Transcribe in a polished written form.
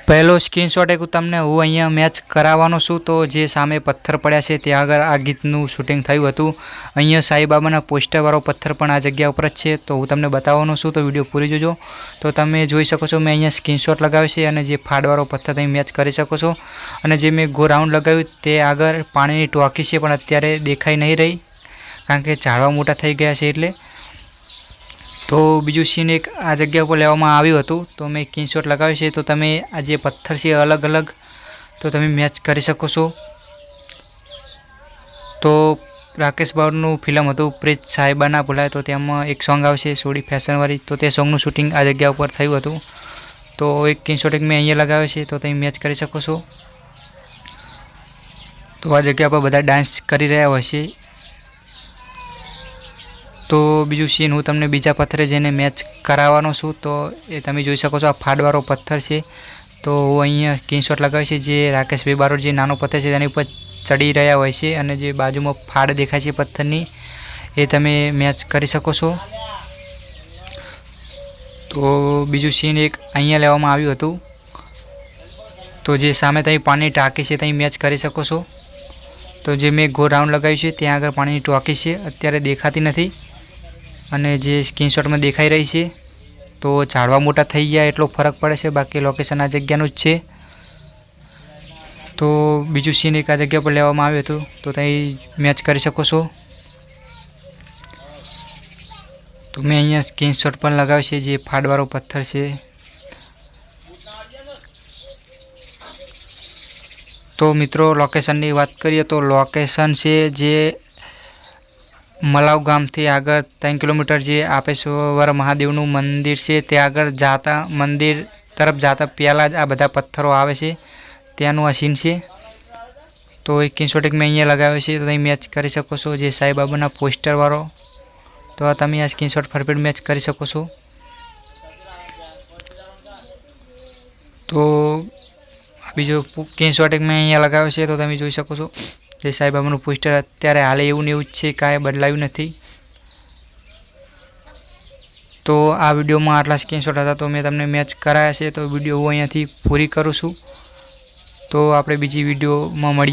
पहलो स्क्रीनशॉट एक तमने हूँ अँ मैच करावानो छूँ। तो जे सामे पत्थर पड्या छे त्या आगळ आ गीतनुं शूटिंग थयुं हतुं। अँ साईबाबाना पोस्टरवाळो पत्थर पण आ जग्या पर ज छे, तो हूँ तमने बताववानो छूँ। तो विडियो पूरी जोजो। तो तमे जोई शको छो मैं अँ स्क्रीनशॉट लगाव्यो छे अने जे फाडवाळो पत्थर तमे मैच करी शको छो। अने जे मैं गो राउंड लगाव्युं ते आगळ पाणीनी टोकी छे पण अत्यारे देखाई नहीं रही, कारण के झाड़वा मोटा थई गया छे एटले। तो बीजू सीन एक आ जग्या पर लेवामां आव्युं हतुं। तो मैं स्क्रीनशॉट लगाव्यो छे। तो तमे आ जे पत्थर छे अलग अलग तो तमे मैच करी शको छो। तो राकेश बावरनुं फिल्म हतुं प्रीत साहिबा ना भूलाय, तो तेमां एक सॉन्ग आवशे सोडी फैशनवाળી, तो ते सॉन्गनुं शूटिंग आ जग्या पर थयुं हतुं। तो एक स्क्रीनशॉट एक मैं अहींया लगाव्यो छे, तो तमे मैच करी शको छो। तो आ जग्या पर बधा डांस करी रह्या होय छे। तो बीजू सीन हूँ तमने बीजा पत्थरे जेने मैच करावानो छूँ। तो ए तमे जोई शको छो आ फाडवाळो पत्थर छे। तो हूँ अहींया स्क्रीनशॉट लगाव्यो छे जे राकेशभाई बारोट जे नानो पत्थर छे तेनी उपर चढ़ी रह्या होय छे अने जे बाजुमां फाड देखाय छे पत्थरनी ए तमे मैच करी शको छो। तो बीजू सीन एक अहींया लेवामां आव्युं हतुं। तो जे सामे तमे पाणीनी टांकी छे तमे मैच करी शको छो। तो जे मैं गो राउंड लगाव्युं छे त्यां आगळ पाणीनी टांकी छे, अत्यारे देखाती नथी अने जे स्क्रीनशॉट में देखाई रही है। तो झाड़वा मोटा थई गया एटलो फरक पड़े छे, बाकी लोकेशन आ जग्यानुं ज छे। तो बीजू सीन एक आ जग्या पर लेवामां आव्युं हतुं, तो तमे मैच करी शको छो। तो मैं अहींया स्क्रीनशॉट पण लगाव्यो छे जे फाडवाळो पत्थर छे। तो मित्रों लोकेशननी वात करीए तो लोकेशन छे जे मलाव गाम थी आगर 3 किलोमीटर जे आपेश्वर महादेवनुं मंदिर छे ते आगर जाता मंदिर तरफ जाता पहला ज आ बधा पत्थरों आवे छे, त्यानुं आ सीन छे। तो एक स्क्रीनशॉट एक मैं अहींया लगाव्यो छे, तो तमे मैच करी शको छो जे साईबाबाना पोस्टर वाळो। तो आ तमे आ स्क्रीनशॉट फरफेट मैच करी शको छो। तो बीजो स्क्रीनशॉट एक मैं अहींया लगाव्यो छे, तो तमे जोई शको छो जे साईबाबानुं पोस्टर अत्यारे हाले एवुं ने एवुं ज छे, कांई बदलाव्युं नथी। तो आ विडियो में आटला स्क्रीनशॉट हता, तो मैं तमने मैच कराया छे। तो विडियो हूँ अहींयाथी पूरी करूँ छूं। तो आपणे बीजी विडियो में मळीए।